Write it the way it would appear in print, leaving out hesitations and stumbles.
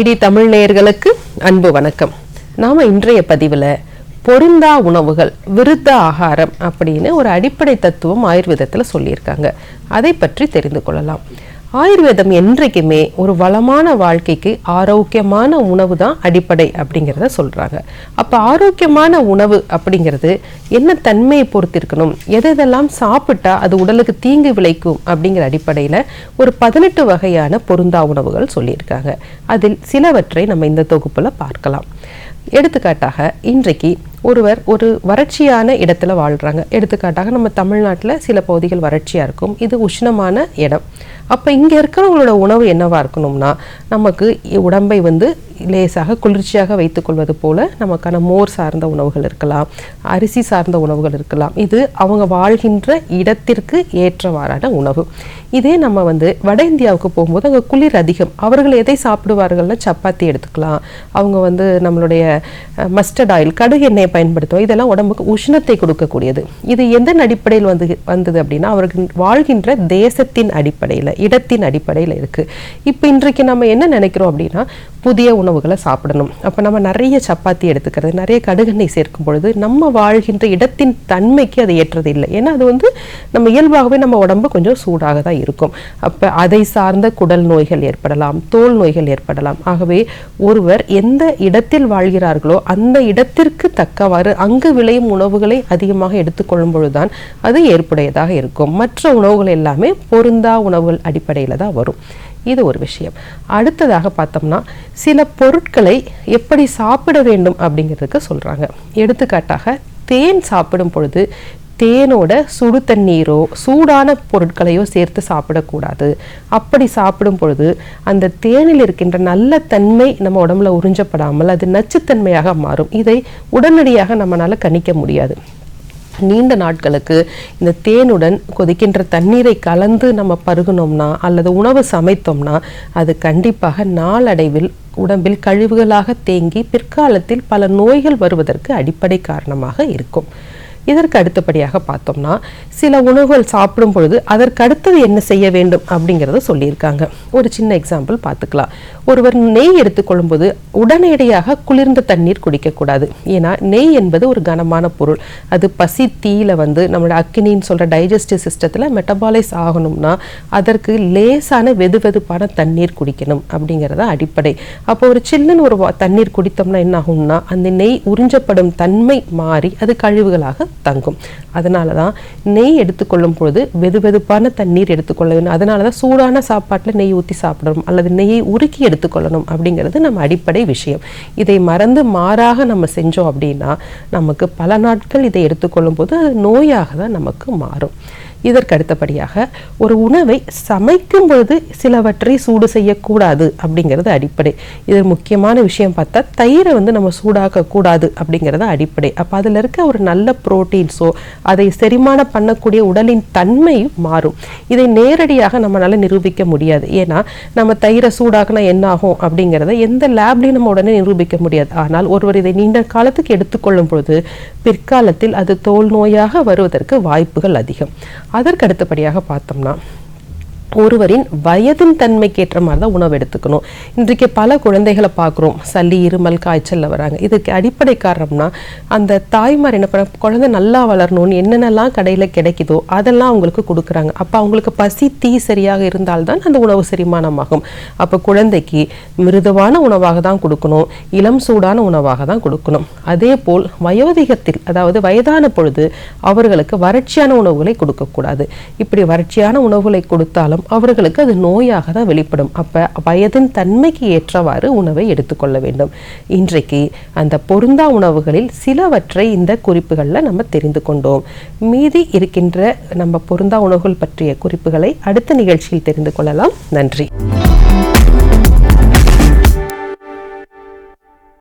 DD Tamil நேயர்களுக்கு அன்பு வணக்கம். நாம இன்றைய பதிவில் பொருந்தா உணவுகள், விருத்த ஆகாரம் அப்படின்னு ஒரு அடிப்படை தத்துவம் ஆயுர்வேதத்தில் சொல்லியிருக்காங்க. அதை பற்றி தெரிந்து கொள்ளலாம். ஆயுர்வேதம் என்றைக்குமே ஒரு வளமான வாழ்க்கைக்கு ஆரோக்கியமான உணவு தான் அடிப்படை அப்படிங்கிறத சொல்கிறாங்க. அப்போ ஆரோக்கியமான உணவு அப்படிங்கிறது என்ன தன்மையை பொறுத்திருக்கணும், எதெல்லாம் சாப்பிட்டா அது உடலுக்கு தீங்கு விளைக்கும் அப்படிங்கிற அடிப்படையில் ஒரு 18 வகையான பொருந்தா உணவுகள் சொல்லியிருக்காங்க. அதில் சிலவற்றை நம்ம இந்த தொகுப்பில் பார்க்கலாம். எடுத்துக்காட்டாக இன்றைக்கு ஒருவர் ஒரு வறட்சியான இடத்துல வாழ்கிறாங்க. எடுத்துக்காட்டாக நம்ம தமிழ்நாட்டில் சில பகுதிகள் வறட்சியாக இருக்கும், இது உஷ்ணமான இடம். அப்போ இங்கே இருக்கிறவங்களோட உணவு என்னவாக இருக்கணும்னா, நமக்கு உடம்பை லேசாக குளிர்ச்சியாக வைத்துக்கொள்வது போல நமக்கான மோர் சார்ந்த உணவுகள் இருக்கலாம், அரிசி சார்ந்த உணவுகள் இருக்கலாம். இது அவங்க வாழ்கின்ற இடத்திற்கு ஏற்றவாறான உணவு. இதே நம்ம வட இந்தியாவுக்கு போகும்போது அங்கே குளிர் அதிகம். அவர்கள் எதை சாப்பிடுவார்கள்னா சப்பாத்தி எடுத்துக்கலாம், அவங்க நம்மளுடைய மஸ்டர்ட் ஆயில், கடுகு எண்ணெயை பயன்படுத்துவோம். இதெல்லாம் உடம்புக்கு உஷ்ணத்தை கொடுக்கக்கூடியது. இது எதன் அடிப்படையில் வந்தது அப்படின்னா, அவர்கள் வாழ்கின்ற தேசத்தின் அடிப்படையில், இடத்தின் அடிப்படையில் இருக்கு. இப்போ இன்றைக்கு நம்ம என்ன நினைக்கிறோம் அப்படின்னா, புதிய உணவுகளை சாப்பிடணும். அப்போ நம்ம நிறைய சப்பாத்தி எடுத்துக்கிறது, நிறைய கடுகெண்ணெய் சேர்க்கும் பொழுது நம்ம வாழ்கின்ற இடத்தின் தன்மைக்கு அது ஏற்றது இல்லை. ஏன்னா அது நம்ம இயல்பாகவே நம்ம உடம்பு கொஞ்சம் சூடாக தான் இருக்கும். அப்போ அதை சார்ந்த குடல் நோய்கள் ஏற்படலாம், தோல் நோய்கள் ஏற்படலாம். ஆகவே ஒருவர் எந்த இடத்தில் வாழ்கிறார்களோ அந்த இடத்திற்கு தக்கவாறு அங்கு விளையும் உணவுகளை அதிகமாக எடுத்துக்கொள்ளும் பொழுதுதான் அது ஏற்புடையதாக இருக்கும். மற்ற உணவுகள் எல்லாமே பொருந்தா உணவுகள் அடிப்படையில் தான் வரும். இது ஒரு விஷயம். அடுத்ததாக பார்த்தோம்னா, சில பொருட்களை எப்படி சாப்பிட வேண்டும் அப்படிங்கிறதுக்கு சொல்றாங்க. எடுத்துக்காட்டாக தேன் சாப்பிடும் பொழுது தேனோட சுடு தண்ணீரோ சூடான பொருட்களையோ சேர்த்து சாப்பிடக்கூடாது. அப்படி சாப்பிடும் பொழுது அந்த தேனில் இருக்கின்ற நல்ல தன்மை நம்ம உடம்புல உறிஞ்சப்படாமல் அது நச்சுத்தன்மையாக மாறும். இதை உடனடியாக நம்மளால கணிக்க முடியாது. நீண்ட நாட்களுக்கு இந்த தேனுடன் கொதிக்கின்ற தண்ணீரை கலந்து நம்ம பருகணும்னா அல்லது உணவு சமைத்தோம்னா அது கண்டிப்பாக நாளடைவில் உடம்பில் கழிவுகளாக தேங்கி பிற்காலத்தில் பல நோய்கள் வருவதற்கு அடிப்படை காரணமாக இருக்கும். இதற்கு அடுத்தபடியாக பார்த்தோம்னா, சில உணவுகள் சாப்பிடும் பொழுது அதற்கு அடுத்தது என்ன செய்ய வேண்டும் அப்படிங்கிறத சொல்லியிருக்காங்க. ஒரு சின்ன எக்ஸாம்பிள் பார்த்துக்கலாம். ஒருவர் நெய் எடுத்துக்கொள்ளும் போது உடனடியாக குளிர்ந்த தண்ணீர் குடிக்கக்கூடாது. ஏன்னா நெய் என்பது ஒரு கனமான பொருள். அது பசி தீயில நம்மளோட அக்கினின்னு சொல்ற டைஜஸ்டிவ் சிஸ்டத்துல மெட்டபாலைஸ் ஆகணும்னா அதற்கு லேசான வெதுவெதுப்பான தண்ணீர் குடிக்கணும் அப்படிங்கிறத அடிப்படை. அப்போ ஒரு சில்லுன்னு ஒரு தண்ணீர் குடித்தோம்னா என்ன ஆகும்னா, அந்த நெய் உறிஞ்சப்படும் தன்மை மாறி அது கழிவுகளாக தங்கும். அதனாலதான் நெய் எடுத்துக்கொள்ளும் பொழுது வெதுவெதுப்பான தண்ணீர் எடுத்துக்கொள்ள வேண்டும். அதனாலதான் சூடான சாப்பாட்டுல நெய் ஊற்றி சாப்பிடணும் அல்லது நெய்யை உருக்கி எடுத்துக்கொள்ளணும் அப்படிங்கிறது நம்ம அடிப்படை விஷயம். இதை மறந்து மாறாக நம்ம செஞ்சோம் அப்படின்னா நமக்கு பல நாட்கள் இதை எடுத்துக்கொள்ளும் போது அது நோயாக தான் நமக்கு மாறும். இதற்கு அடுத்தபடியாக ஒரு உணவை சமைக்கும் பொழுது சிலவற்றை சூடு செய்யக்கூடாது அப்படிங்கிறது அடிப்படை. இது முக்கியமான விஷயம் பார்த்தா, தயிரை நம்ம சூடாக்க கூடாது அப்படிங்கிறது அடிப்படை. அப்போ அதில் இருக்க ஒரு நல்ல புரோட்டீன்ஸோ அதை செரிமானம் பண்ணக்கூடிய உடலின் தன்மை மாறும். இதை நேரடியாக நம்மளால நிரூபிக்க முடியாது. ஏன்னா நம்ம தயிரை சூடாக்கினா என்ன ஆகும் அப்படிங்கிறத எந்த லேப்லையும் நம்ம உடனே நிரூபிக்க முடியாது. ஆனால் ஒருவர் இதை நீண்ட காலத்துக்கு எடுத்துக்கொள்ளும் பொழுது பிற்காலத்தில் அது தோல் நோயாக வருவதற்கு வாய்ப்புகள் அதிகம். அதற்கு அடுத்தபடியாக பார்த்தோம்னா, ஒருவரின் வயதின் தன்மைக்கு ஏற்ற மாதிரி தான் உணவு எடுத்துக்கணும். இன்றைக்கு பல குழந்தைகளை பார்க்குறோம், சளி இருமல் காய்ச்சல்ல வராங்க. இதுக்கு அடிப்படை காரணம்னா அந்த தாய்மார் என்ன பண்ண, குழந்தை நல்லா வளரணும்னு என்னென்னலாம் கடையில் கிடைக்குதோ அதெல்லாம் அவங்களுக்கு கொடுக்குறாங்க. அப்போ அவங்களுக்கு பசி தீ சரியாக இருந்தால்தான் அந்த உணவு செரிமானமாகும். அப்போ குழந்தைக்கு மிருதுவான உணவாக தான் கொடுக்கணும், இளம் சூடான உணவாக தான் கொடுக்கணும். அதே போல் வயோதிகத்தில், அதாவது வயதான பொழுது அவர்களுக்கு வறட்சியான உணவுகளை கொடுக்கக்கூடாது. இப்படி வறட்சியான உணவுகளை கொடுத்தாலும் அவர்களுக்கு அது நோயாக தான் வெளிப்படும். அப்ப வயதின் தன்மைக்கு ஏற்றவாறு உணவை எடுத்துக்கொள்ள வேண்டும். இன்றைக்கு அந்த பொருந்தா உணவுகளில் சிலவற்றை இந்த குறிப்புகளில் நம்ம தெரிந்து கொண்டோம். மீதி இருக்கின்ற நம்ம பொருந்தா உணவுகள் பற்றிய குறிப்புகளை அடுத்த நிகழ்ச்சியில் தெரிந்து கொள்ளலாம். நன்றி.